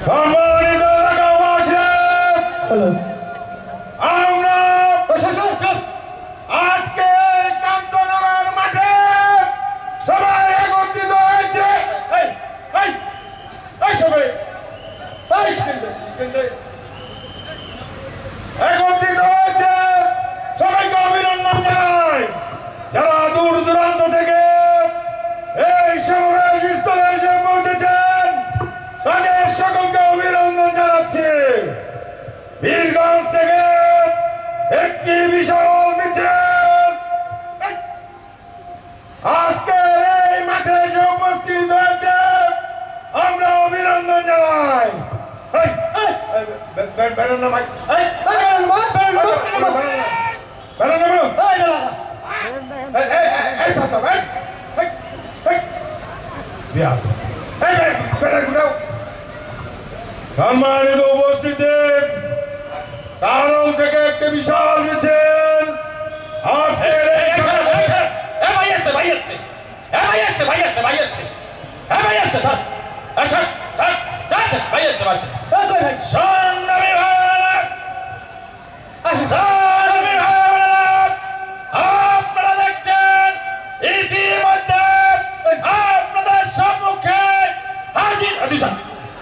সম্মানিত এলাকাবাসী, আমরা আজকে কান্তনগর মাঠে সবাই একত্রিত হয়েছে। একত্রিত হয়েছে, সবাইকে অভিনন্দন জানাই। যারা দূর দূরান্ত থেকে এই সমাবেশ স্থলে এসে পৌঁছেছেন তাদের সকলকে অভিনন্দন জানাচ্ছি। বীরগঞ্জ থেকে একটি বিশাল মিছিল আজকের এই মাঠে এসে উপস্থিত হয়েছে, আমরা অভিনন্দন জানাই। সম্মানিত উপস্থিতি, কারণ থেকে একটি বিশাল মিছিল আজকের আপনারা দেখছেন ইতিমধ্যে আপনাদের সম্মুখে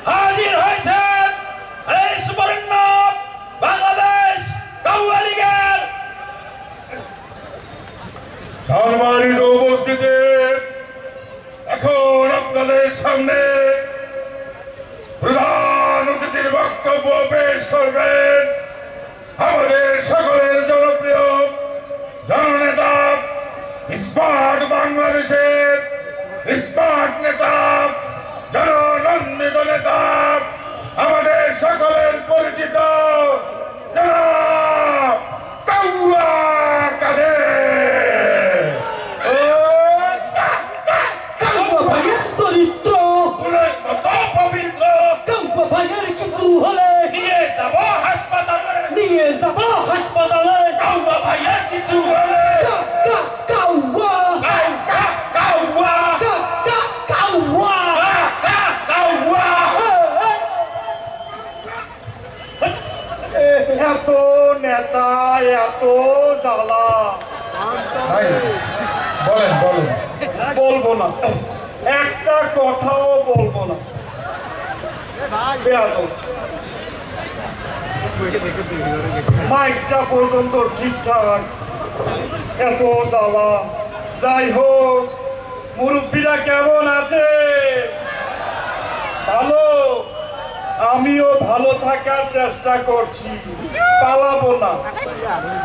হাজির হয়েছেন এই সুবর্ণ বাংলাদেশ কাউয়া লীগের সম্মানিত উপস্থিতি। এখন আপনাদের সামনে প্রধান অতিথির বক্তব্য পেশ করবেন আমাদের সকলের জনপ্রিয় জননেতা, স্মার্ট বাংলাদেশের স্মার্ট নেতা, জননন্দিত নেতা, আমাদের সকলের পরিচিত জনাব কাউয়া কাদের। কাউয়া ভাইয়ের চরিত্র ফুলের মতো পবিত্র, কাউয়া ভাইয়ের কিছু হলে নিয়ে যাব হাসপাতালে, নিয়ে যাব হাসপাতালে। কাউয়া ভাইয়ের কিছু হলে কাউয়া কাউয়া কাউয়া কাউয়া। এত নেতা, এত জ্বালা। বলেন বলেন। বলবো না, একটা কথাও বলবো না। বেয়াদব। মাইকটা পর্যন্ত ঠিকঠাক, এত জ্বালা। যাই হোক, মুরব্বীরা কেমন আছে? ভালো। আমিও ভালো থাকার চেষ্টা করছি, পালাবো না,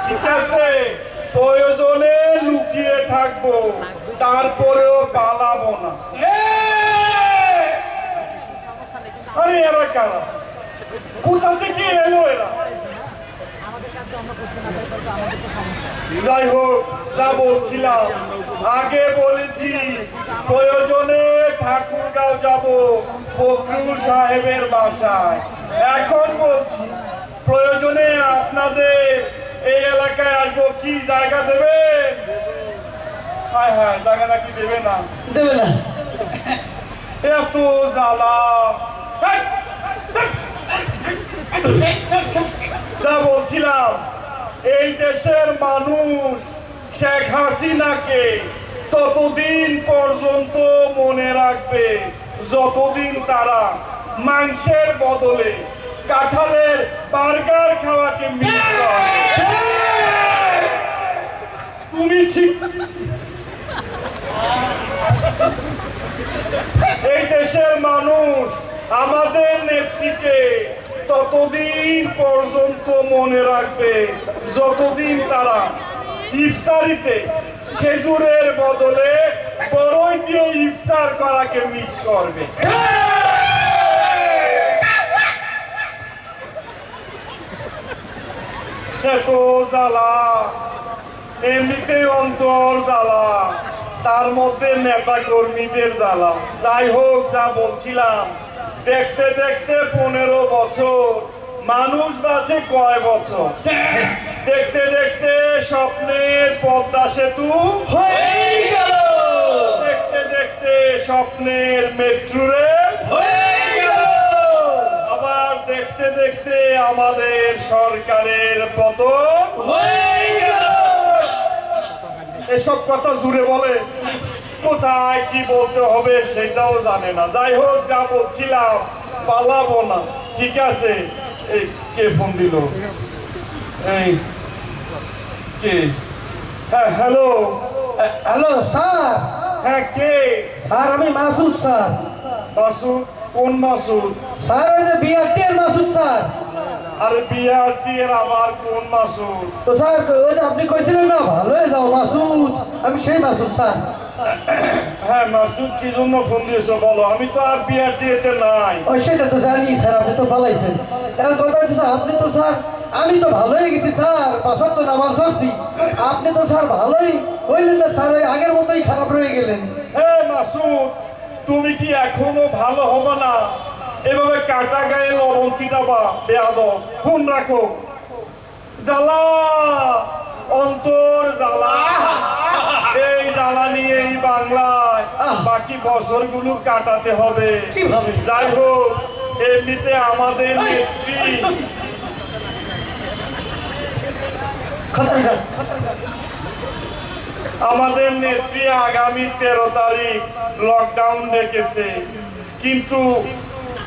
ঠিক আছে? প্রয়োজনে লুকিয়ে থাকবো, তারপরেও পালাবো না। আরে এরা কারা? কোথা থেকে এলো এরা? যাই হোক, যা বলছিলাম, আগে বলেছি প্রয়োজনে ঠাকুরগাঁও যাব ফখরুল সাহেবের বাসায়। এখন বলছি প্রয়োজনে আপনাদের এই এলাকায় আসবো। কি জায়গা দেবেন? হায় হায়, জায়গা নাকি দেবে না, দেবে না। এত জ্বালা। যা বলছিলাম, এই দেশের মানুষ শেখ হাসিনাকে ততদিন পর্যন্ত মনে রাখবে যতদিন তারা মাংসের বদলে কাঁঠালের বার্গার খাওয়াকে মিস করে। তুমি ঠিক। এই দেশের মানুষ আমাদের নেত্রীকে ততদিন পর্যন্ত মনে রাখবে যতদিন তারা ইফতারিতে খেজুরের বদলে বড়ই দিয়ে ইফতার করাকে মিস করবে। এত জ্বালা, এমনিতে অন্তর জ্বালা, তার মধ্যে নেতা কর্মীদের জ্বালা। যাই হোক, যা বলছিলাম, দেখতে দেখতে 15 বছর, মানুষ বাঁচে কয় বছর? দেখতে দেখতে স্বপ্নের পদ্মা সেতু হয়ে গেল, দেখতে দেখতে স্বপ্নের মেট্রো রেল হয়ে গেল। আমাদের সরকারের পতন হয়ে গেল। এসব কথা জুড়ে বলে, কোথায় কি বলতে হবে সেটাও জানে না। যাই হোক, যা বলছিলাম, পালাবো না, ঠিক আছে? এই কে ফোন দিল? এই কে? হ্যাঁ, হ্যালো। Hello sir. হ্যাঁ, কে? স্যার আমি মাসুদ স্যার। মাসুদ? কোন মাসুদ? স্যার ওই যে বিআরটি এর মাসুদ স্যার। আরে বিআরটি এর আবার কোন মাসুদ? তো স্যার ওই যে আপনি কইছিলেন না ভালো হয়ে যাও মাসুদ, আমি সেই মাসুদ স্যার। হ্যাঁ মাসুদ, কি জন্য ফোন দিয়েছো বলো? আমি তো আর বিআরটি এতে নাই। ওই সেটা তো জানি স্যার, আপনি তো পালাইছেন। এখন কথা হচ্ছে স্যার, আপনি তো স্যার, আমি তো ভালো হয়ে গেছি স্যার, বাসর তো নামাজ ধরছি। আপনি তো স্যার ভালোই হইলেন না স্যার, ওই আগের মতোই খারাপ রয়ে গেলেন। হ্যাঁ মাসুদ, তুমি কি এখনো ভালো হবে না? এভাবে কাটা গায়ে লবণ ছিটাবা বেয়াদব। ফোন রাখো। জ্বালা, অন্তর জ্বালা। এই জ্বালা নিয়ে এই বাংলায় বাকি বছরগুলো কাটাতে হবে। কিভাবে? যাই হোক, এমনিতে আমাদের নেত্রী খতরনাক। আমাদের নেত্রী আগামী 13 তারিখ লকডাউন ডেকেছে, কিন্তু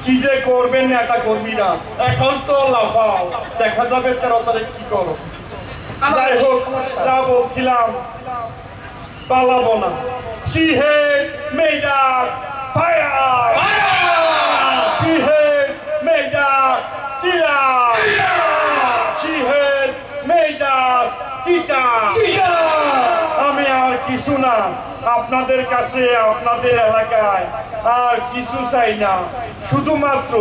কি যে করবেন নেতা কর্মীরা, এখন তো লাফাও, দেখা যাবে 13 তারিখ কি করো। যাই হোক, যা বলছিলাম, পালাবো না। She has made us fire. She has made us killer. She has made us cheater. আমি আর কিছু না, আপনাদের কাছে, আপনাদের এলাকায় আর কিছু চাই না, শুধুমাত্র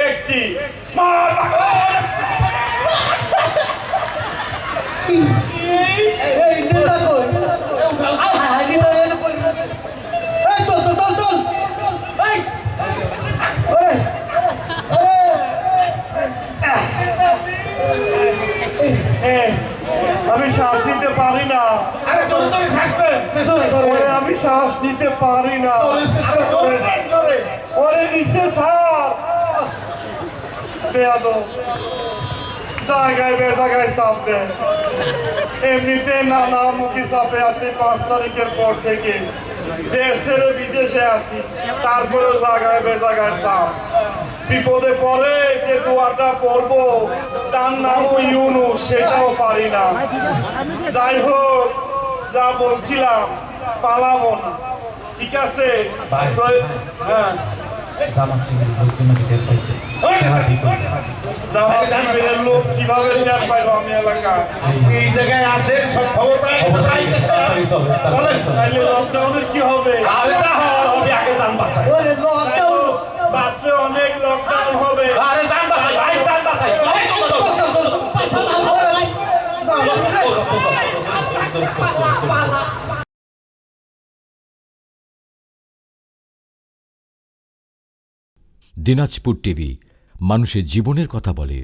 একটি স্মার্ট। এই নেতা কই? আয় হায় হায়, নেতা এনে পড়ে। এই চল চল চল চল। এই ওরে আমি শ্বাস নিতে পারি না। আরে জোরে জোরে শ্বাস নেন। ওরে আমি শ্বাস নিতে পারি না। আরে জোরে নেন, জোরে। ওরে নিচে স্যার, বেয়াদব, জায়গায় বেজায়গায় চাপ দেন। এমনিতে নানামুখী চাপে আছি 5 তারিখের পর থেকে, দেশের বিদেশে আছি, তারপরেও জায়গায় বেজায়গায় চাপ। বিপদে পড়ে যে দোয়াটা পড়বো, তার নামও ইউনুস, সেটাও পারি না। যাই হোক, যা বলছিলাম, পালাবো না, ঠিক আছে? হ্যাঁ, জামাত শিবিরের লোকজন নাকি টের পাইছে। তারা কি করবে? জামাত শিবিরের লোক কিভাবে টের পাইলো আমি এলাকায়? এই জায়গায় আছে সব খবর পাই খবর পাইছে, তাড়াতাড়ি চলে, তাড়াতাড়ি চলে। তাইলে লকডাউনের কি হবে? আরে যা হওয়ার হবে আগে জান বাঁচাই। ওরে লকডাউন। বাঁচলে অনেক লকডাউন হবে। আরে জান বাঁচাই, ভাই জান বাঁচাই। এই তো তো। দিনাজপুর টিভি, মানুষের জীবনের কথা বলে।